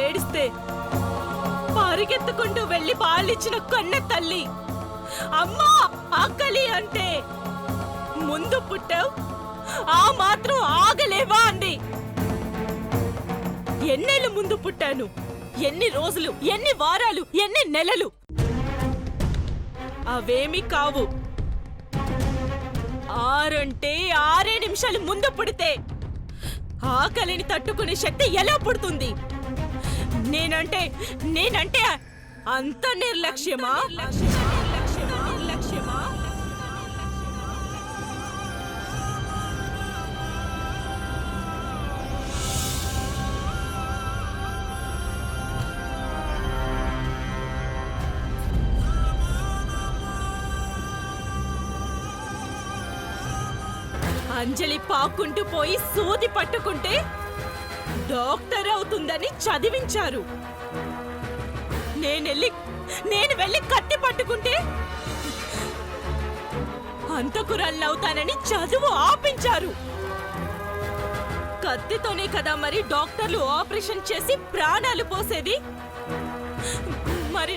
ఏడిస్తే పరిగెత్తుకుంటూ వెళ్లి పాలిచ్చిన కన్న తల్లి అమ్మా ఆకలి అంటే ముందు పుట్టావు, ఆ మాత్రం ఆగలేవా అంది. ఎన్నేళ్ళు ముందు పుట్టాను, ఎన్ని రోజులు, ఎన్ని వారాలు, ఎన్ని నెలలు, అవేమీ కావు. 6 అంటే 6 నిమిషాలు ముందు పుడితే ఆకలిని తట్టుకునే శక్తి ఎలా పుడుతుంది? నేనంటే అంత నిర్లక్ష్యమా? అంజలి పాక్కుంటూ పోయి సూది పట్టుకుంటే డాక్టర్ అవుతుందని చదివించారు. నేను వెళ్ళి కత్తి పట్టుకుంటే హంతకురాలవుతానని చదువు ఆపించారు. కత్తితోనే కదా మరి డాక్టర్లు ఆపరేషన్ చేసి ప్రాణాలు పోసేది. మరి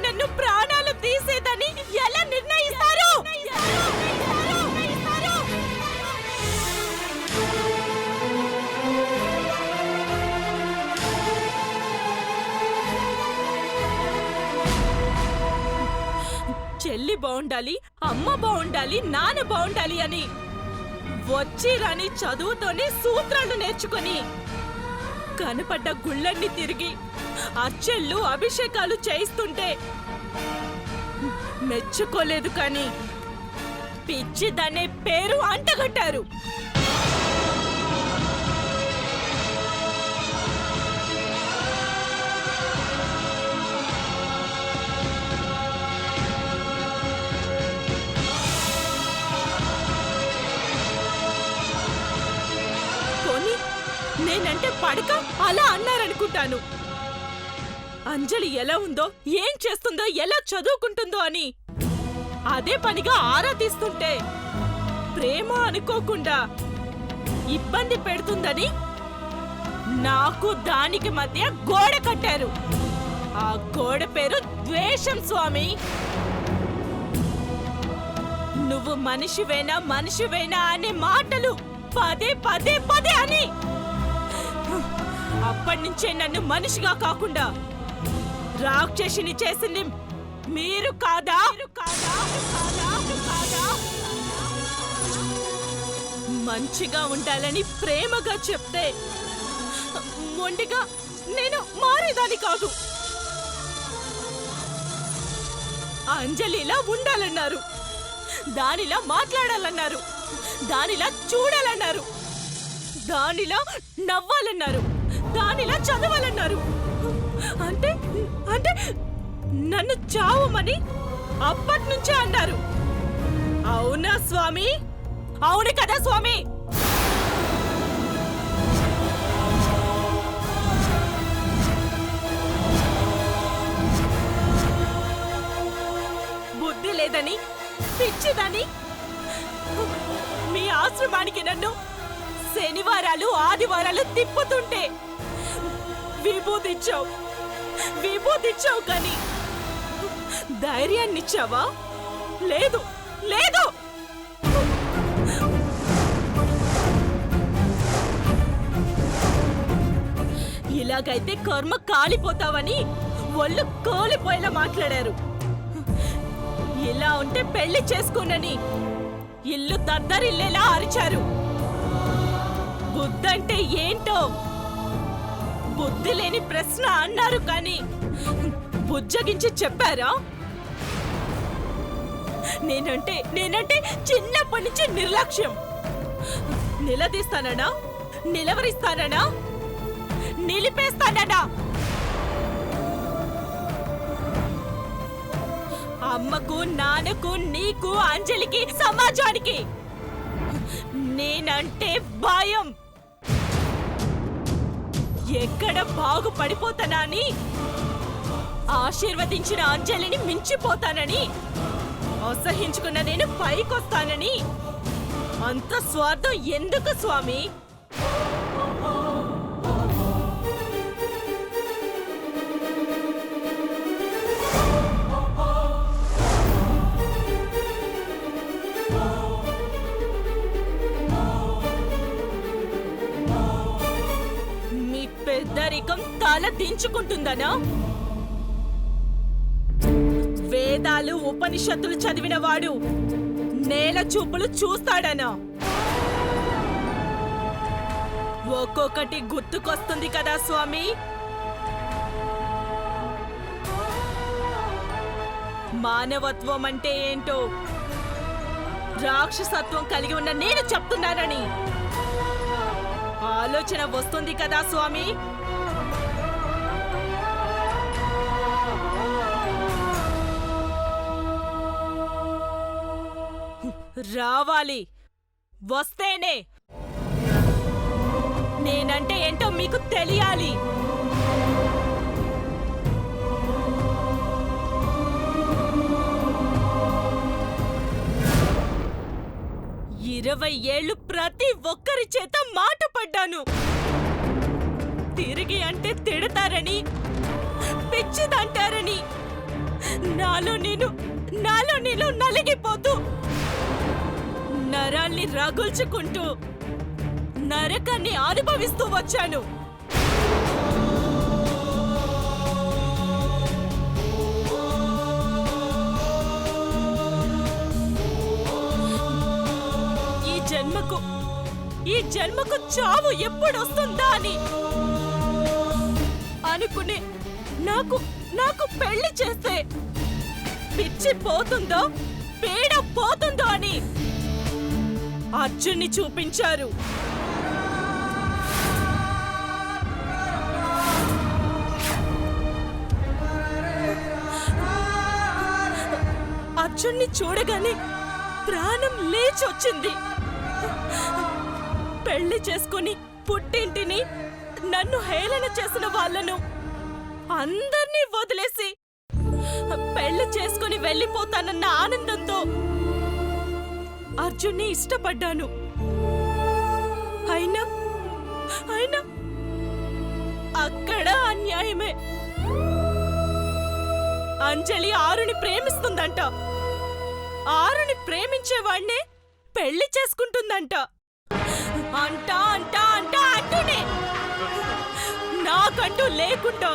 నన్ను ప్రాణాలు తీసేదని ఎలా నిర్ణయిస్తారు? చెల్లి బాగుండాలి, అమ్మ బాగుండాలి, నాన్న బాగుండాలి అని వచ్చి రాని చదువుతోనే సూత్రాలు నేర్చుకొని కనపడ్డ గుళ్ళన్ని తిరిగి అర్చళ్ళు అభిషేకాలు చేయిస్తుంటే మెచ్చుకోలేదు, కానీ పిచ్చిదనే పేరు అంటగట్టారు. నేనంటే పడక అలా అన్నారనుకుంటాను. అంజలి ఎలా ఉందో, ఏం చేస్తుందో, ఎలా చదువుకుంటుందో అని అదే పనిగా ఆరా తీస్తుంటే ప్రేమ అనుకోకుండా ఇబ్బంది పెడుతుందని నాకు దానికి మధ్య గోడ కట్టారు. ఆ గోడ పేరు ద్వేషం. స్వామి, నువ్వు మనిషివేనా అనే మాటలు పదే పదే పదే అని అప్పటినుంచే నన్ను మనిషిగా కాకుండా రాక్షసిని చేసింది మీరు కాదా? మంచిగా ఉండాలని ప్రేమగా చెప్తే మొండిగా నేను మారేదాని కాదు. అంజలిలా ఉండాలన్నారు, దానిలా మాట్లాడాలన్నారు, దానిలా చూడాలన్నారు, దానిలా నవ్వాలన్నారు, దానిలా చదవాలన్నారు. అంటే నన్ను చావమని అప్పటినుంచే అన్నారు. అవునా స్వామి? అవును కదా స్వామి? బుద్ధి లేదని, పిచ్చిదని మీ ఆశ్రమానికి నన్ను శనివారాలు ఆదివారాలు తిప్పుతుంటే విభూతిచ్చావు కానీ ధైర్యాన్నిచ్చావా? లేదు. ఇలాగైతే కర్మ కాలిపోతావని ఒళ్ళు కోలిపోయేలా మాట్లాడారు. ఇలా ఉంటే పెళ్లి చేసుకోనని ఇల్లు దద్దరిల్లేలా అరిచారు. బుద్ధంటే ఏంటో బుద్ధి లేని ప్రశ్న అన్నారు, కానీ బుజ్జగించి చెప్పారా? నేనంటే చిన్నప్పటి నుంచి నిర్లక్ష్యం. నిలదీస్తానడా, నిలవరిస్తానడా, నిలిపేస్తానడా? అమ్మకు, నాన్నకు, నీకు, అంజలికి, సమాజానికి నేనంటే భయం. ఎక్కడ బాగుపడిపోతానని, ఆశీర్వదించిన అంజలిని మించిపోతానని, అసహించుకున్న నేను పైకొస్తానని అంత స్వార్థం ఎందుకు స్వామి? తల దించుకుంటుందనా? వేదాలు ఉపనిషత్తులు చదివినవాడు నేల చూపులు చూస్తాడనా? ఒక్కొక్కటి గుర్తుకొస్తుంది కదా స్వామి. మానవత్వం అంటే ఏంటో రాక్షసత్వం కలిగి ఉన్న నేను చెప్తున్నానని ఆలోచన వస్తుంది కదా స్వామి. రావాలి, వస్తేనే నేనంటే ఏంటో మీకు తెలియాలి. ఇరవై ఏళ్ళు ప్రతి ఒక్కరి చేత మాట పడ్డాను. తిరిగి అంటే తిడతారని, పిచ్చిదంటారని నాలో నేను నలిగిపోతూ నరాల్ని రగుల్చుకుంటూ నరకాన్ని అనుభవిస్తూ వచ్చాను. ఈ జన్మకు చావు ఎప్పుడొస్తుందా అని అనుకునే నాకు పెళ్లి చేస్తే పిచ్చి పోతుందో పేడ పోతుందో అని అర్జున్ని చూపించారు. అర్జున్ని చూడగానే ప్రాణం లేచొచ్చింది. పెళ్లి చేసుకుని పుట్టింటిని నన్ను హేళన చేసిన వాళ్ళను అందర్నీ వదిలేసి పెళ్లి చేసుకుని వెళ్ళిపోతానన్న ఆనందంతో అర్జున్ని ఇష్టపడ్డాను. అయినా అక్కడ అన్యాయమే. అంజలి ఆరుని ప్రేమిస్తుందంట. ఆరుని ప్రేమించేవాణ్ణే పెళ్లి చేసుకుంటుందంట. అంటూనే నాకంటూ లేకుండా,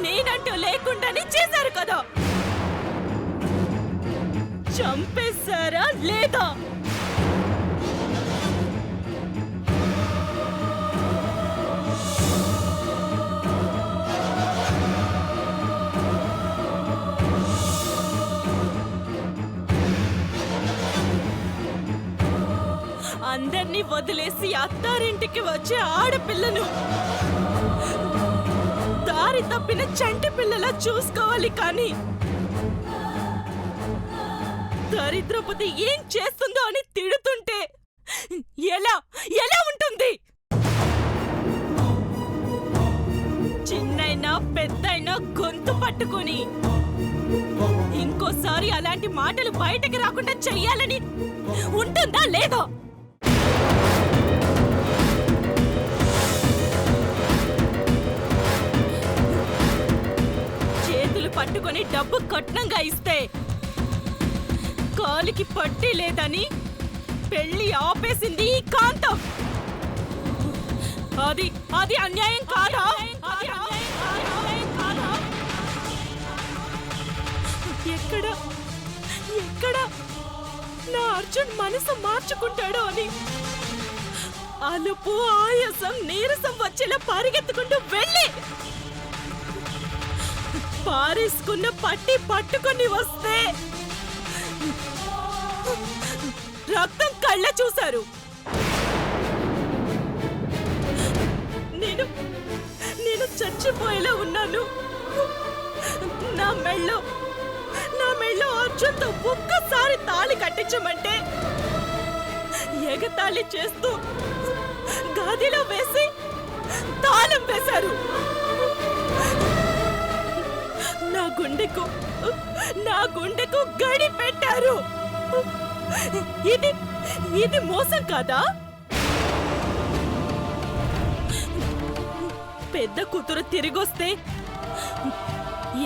నేనంటూ లేకుండానే చేశారు కదా. చంపేశారా లేదా? అందర్నీ వదిలేసి అత్తారింటికి వచ్చే ఆడపిల్లను దారి తప్పిన చంటి పిల్లలా చూసుకోవాలి. కానీ దరిద్రపతి ఏం చేస్తుందో అని తిడుతుంటే ఎలా ఉంటుంది? చిన్నైనా పెద్దైనా గొంతు పట్టుకొని ఇంకోసారి అలాంటి మాటలు బయటకు రాకుండా చెయ్యాలని ఉంటుందా లేదా? పట్టుకొని డబ్బు కట్నంగా ఇస్తే కాలికి పట్టి లేదని పెళ్లి ఆపేసింది ఈ కాంతం. అది అన్యాయం కాదా? ఎక్కడ నా అర్జున్ మనసు మార్చుకుంటాడో అని అలుపు ఆయాసం నీరసం వచ్చేలా పరిగెత్తుకుంటూ వెళ్ళి పారేసుకున్న పట్టి పట్టుకొని వస్తే రక్తం కళ్ళ చూశారు. నేను చచ్చిపోయేలా ఉన్నాను. నా మెళ్ళో అర్జున్తో ఒక్కసారి తాళి కట్టించమంటే ఎగతాళి చేస్తూ గదిలో వేసి తాళం వేశారు. నా గుండెకు గడి పెట్టారు. ఇది మోసం కాదా? పెద్ద కూతురు తిరిగొస్తే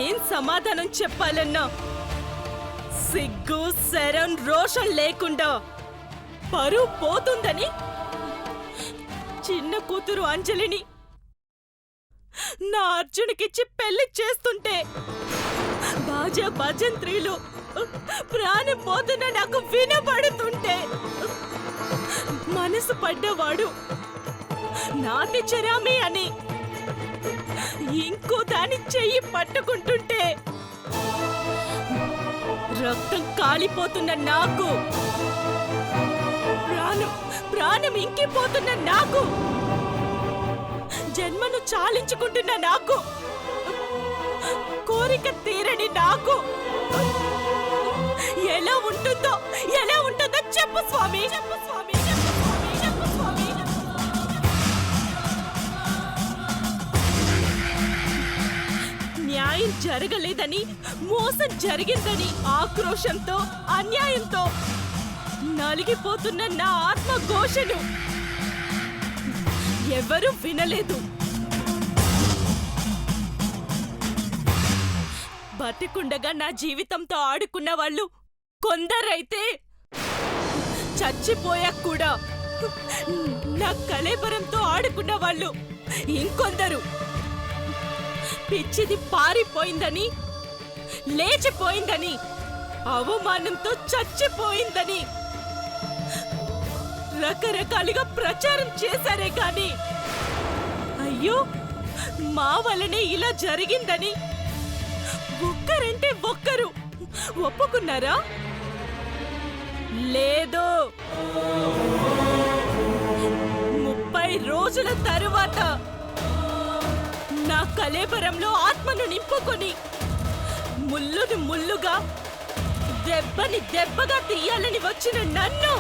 ఏం సమాధానం చెప్పాలన్నా సిగ్గు శరం రోషం లేకుండా పరువు పోతుందని చిన్న కూతురు అంజలిని నా అర్జునికిచ్చి పెళ్లి చేస్తుంటే బాజా భజంత్రీలు ప్రాణం పోతున్న నాకు వినబడుతుంటే మనసు పడ్డవాడు నాటి చెరామి అని ఇంకో దాని చెయ్యి పట్టుకుంటుంటే రక్తం కాలిపోతున్న నాకు, ప్రాణం ఇంకిపోతున్న నాకు, జన్మను చాలించుకుంటున్న నాకు, కోరిక తీరని నాకు ఎలా ఉంటుందో చెప్పు స్వామి, చెప్పు స్వామి, చెప్పు స్వామి, చెప్పు స్వామి. న్యాయం జరగలేదని, మోసం జరిగిందని ఆక్రోశంతో, అన్యాయంతో నలిగిపోతున్న నా ఆత్మఘోషను ఎవరూ వినలేదు. బతికుండగా నా జీవితంతో ఆడుకున్న వాళ్ళు కొందరైతే చచ్చిపోయాక కూడా నా కళేబరంతో ఆడుకున్న వాళ్ళు ఇంకొందరు. పిచ్చిది పారిపోయిందని, లేచిపోయిందని, అవమానంతో చచ్చిపోయిందని రకరకాలుగా ప్రచారం చేశారే కాని అయ్యో మా వల్లనే ఇలా జరిగిందని ఒక్కరంటే ఒక్కరు ఒప్పుకున్నారా? లేదు. 30 రోజుల తరువాత నా కళేబరంలో ఆత్మను నింపుకొని ముల్లుని ముల్లుగా, దెబ్బని దెబ్బగా తీయాలని వచ్చిన నన్ను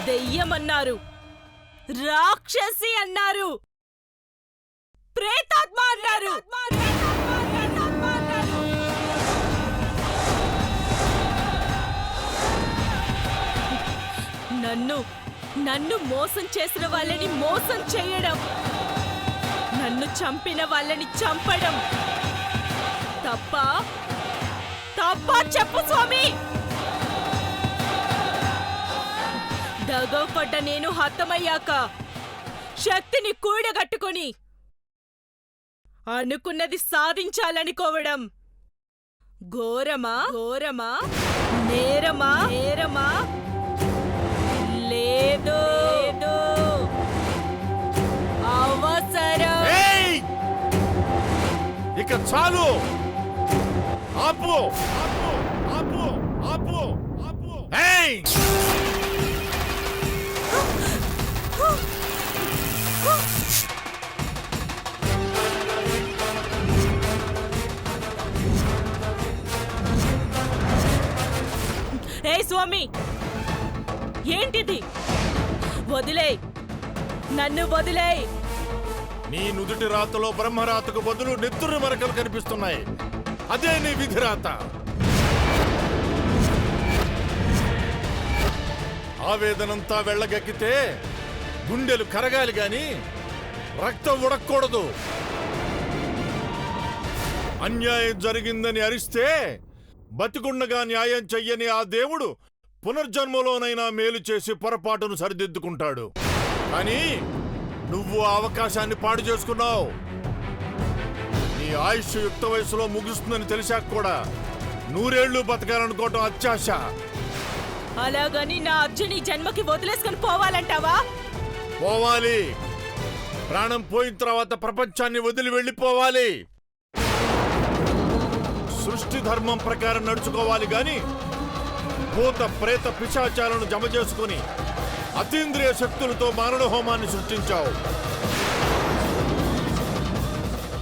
దెయ్యమన్నారు, రాక్షసి అన్నారు, ప్రేతాత్మ అన్నారు. నన్ను మోసం చేసిన వాళ్ళని మోసం చేయడం, నన్ను చంపిన వాళ్ళని చంపడం తప్ప చెప్పు స్వామి. దగపడ్డ నేను హతమయ్యాక శక్తిని కూడగట్టుకొని అనుకున్నది సాధించాలనుకోవడం ఘోరమా నేరమా లేదు, అవసరం. ఇక చాలు, ఆపు, ఆపు, ఆపు, ఆపు. ఏ స్వామి, ఏంటిది? వదిలేయ్, నన్ను వదిలేయ్. నీ నుదుటి రాతలో బ్రహ్మరాతకు బదులు నెత్తురు మరకలు కనిపిస్తున్నాయి. అదే నీ విధి రాత. ఆవేదనంతా వెళ్ళగక్కితే గుండెలు కరగాలి గాని రక్తం ఉడక్కూడదు. అన్యాయం జరిగిందని అరిస్తే బతికుండగా న్యాయం చెయ్యని ఆ దేవుడు పునర్జన్మలోనైనా మేలు చేసి పొరపాటును సరిదిద్దుకుంటాడు. కానీ నువ్వు ఆ అవకాశాన్ని పాడు చేసుకున్నావు. నీ ఆయుష్ యుక్త వయసులో ముగుస్తుందని తెలిసాక కూడా 100 ఏళ్లు బతకాలనుకోవటం అత్యాశ. అలాగని నా అర్జుని జన్మకి వదిలేసుకుని పోవాలంటావా? పోవాలి. ప్రాణం పోయిన తర్వాత ప్రపంచాన్ని వదిలి వెళ్ళిపోవాలి. సృష్టి ధర్మం ప్రకారం నడుచుకోవాలి గాని భూత ప్రేత పిశాచాలను జమ చేసుకుని అతీంద్రియ శక్తులతో మారణ హోమాన్ని సృష్టించావు.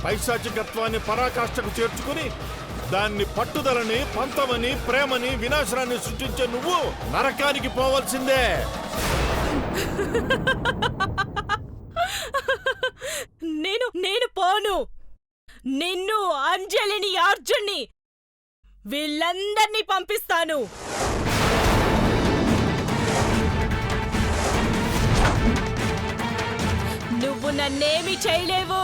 పైశాచికత్వాన్ని పరాకాష్ఠకు చేర్చుకుని దాన్ని పట్టుదలని, పంతమని, ప్రేమని, వినాశనాన్ని సృష్టించే నువ్వు నరకానికి పోవాల్సిందే. నేను పోను. నిన్ను, అంజలిని, అర్జున్ని వీళ్ళందర్నీ పంపిస్తాను. నువ్వు నన్నేమీ చేయలేవు.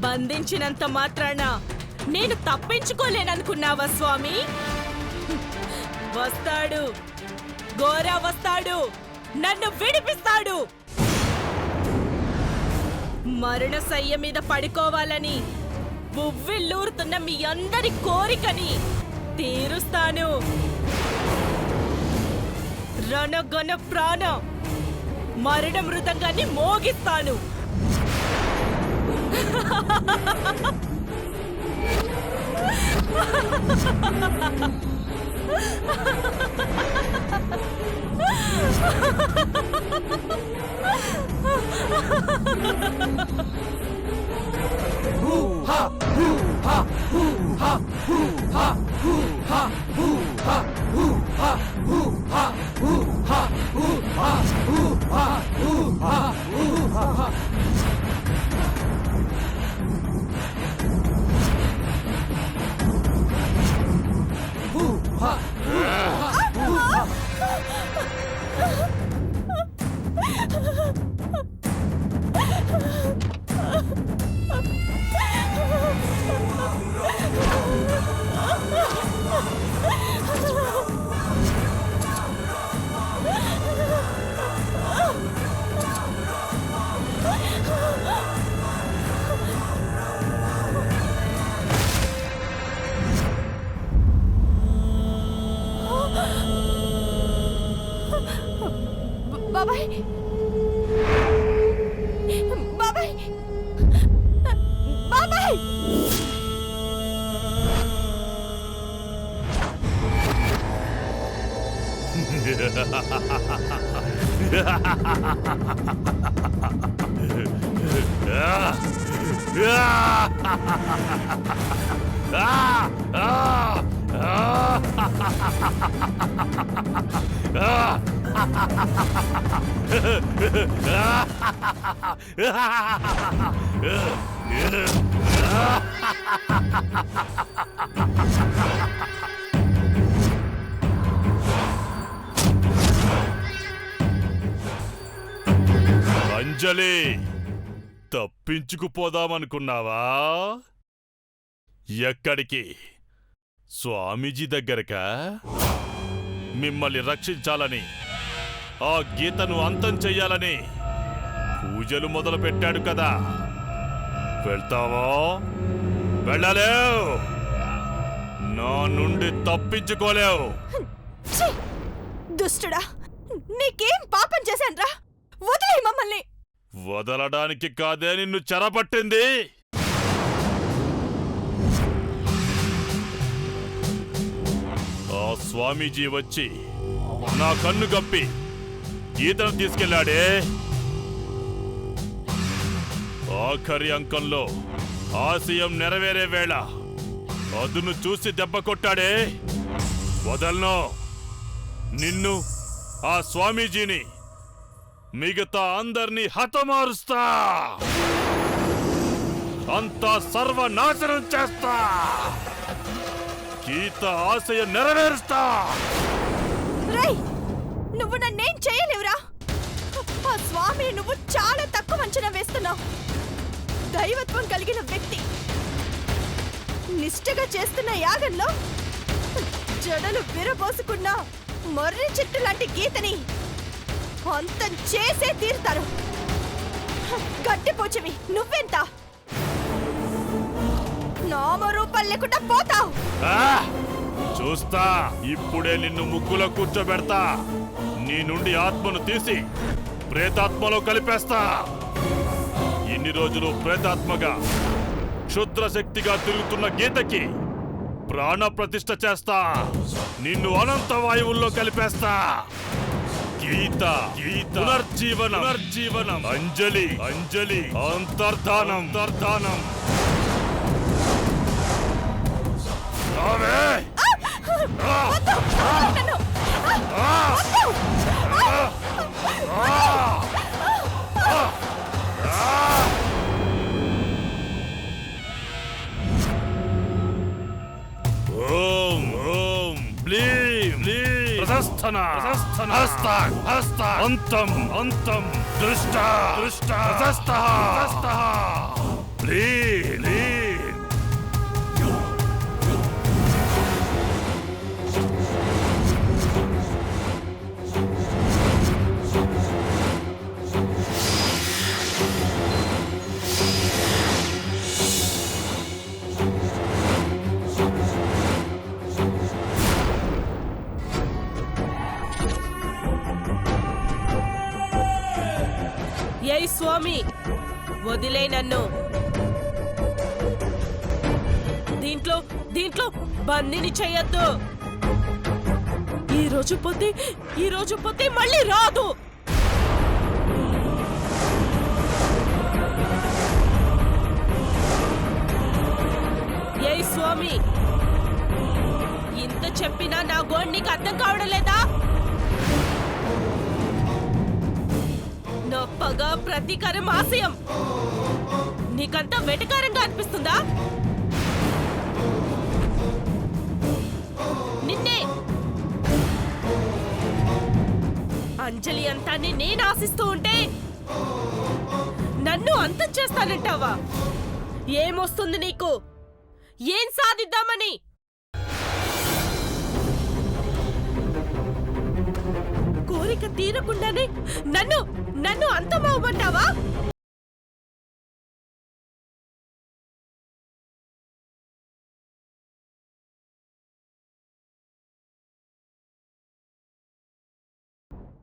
బంధించినంత మాత్రాన నేను తప్పించుకోలేననుకున్నావా స్వామి? వస్తాడు, గోరా వస్తాడు, నన్ను విడిపిస్తాడు. మరణశయ్య మీద పడుకోవాలని ఉవ్విళ్ళూరుతున్న మీ అందరి కోరికని తీరుస్తాను. రణగణ ప్రాణ మరణ మృదంగాన్ని మోగిస్తాను. బాబాయ్, బాబాయ్, బాబాయ్! అంజలి, తప్పించుకుపోదామనుకున్నావా? ఎక్కడికి? స్వామీజీ దగ్గరకా? మిమ్మల్ని రక్షించాలని, ఆ గీతను అంతం చెయ్యాలని పూజలు మొదలుపెట్టాడు కదా. వెళ్తావా? వెళ్ళలేవు. నా నుండి తప్పించుకోలేవు. దుష్టుడా, నీకేం పాపం చేశాన్రా? వదిలే మమ్మల్ని. వదలడానికి కాదే నిన్ను చెరపట్టింది. ఆ స్వామీజీ వచ్చి నా కన్ను గప్పి గీతను తీసుకెళ్లాడే. ఆఖరి అంకంలో ఆశయం నెరవేరే వేళ అదును చూసి దెబ్బ కొట్టాడే. వదలను. నిన్ను, ఆ స్వామీజీని, మిగతా అందర్నీ హతమారుస్తా. అంతా సర్వనాశనం చేస్తా. గీత ఆశయం నెరవేరుస్తా. నువ్వు నన్నేం చేయలేవురా. ఆ స్వామిని నువ్వు చాలా తక్కువ అంచనా వేస్తున్నావు. దైవత్వం కలిగిన వ్యక్తి నిష్ఠగా చేస్తున్న యాగంలో జడలు విరబోసుకున్న మర్రి చెట్టు లాంటి గీతని అంతం చేసే తీరుతారు. గట్టిపోచవి, నువ్వెంత? నామరూపాలు లేకుండా పోతావు. చూస్తా. ఇప్పుడే నిన్ను ముగ్గులో కూర్చోబెడతా. నీ నుండి ఆత్మను తీసి ప్రేతాత్మలో కలిపేస్తా. ఇన్ని రోజులు ప్రేతాత్మగా క్షుద్ర శక్తిగా తిరుగుతున్న గీతకి ప్రాణ ప్రతిష్ఠ చేస్తా. నిన్ను అనంత వాయువుల్లో కలిపేస్తా. గీత, గీత, పునర్జీవనం, పునర్జీవనం. అంజలి, అంజలి, అంతర్ధానం, అంతర్ధానం. ఓం ఓం బ్లీం బ్లీం ప్రశస్తన ప్రశస్తన హస్తాక్ హస్తాక్ అంతం అంతం దృష్ట దృష్ట ప్రశస్తః ప్రశస్తః బ్లీం బ్లీం. స్వామి వదిలే నన్ను. దీంట్లో బందీని చెయ్యొద్దు. ఈ రోజు పోతే మళ్ళీ రాదు. ఏ స్వామి, ఇంత చెప్పినా నా గోడ్ నీకు అర్థం కావడం లేదా? నా పగ, ప్రతీకారం, ఆశయం నీకంతా వెటకారంగా అనిపిస్తుందా? నిన్నే అంజలి అంతా నేను ఆశిస్తూ ఉంటే నన్ను అంతం చేస్తానంటావా? ఏమొస్తుంది నీకు? ఏం సాధిద్దామని? కోరిక తీరకుండానే నన్ను అంతమవ్వమంటావా?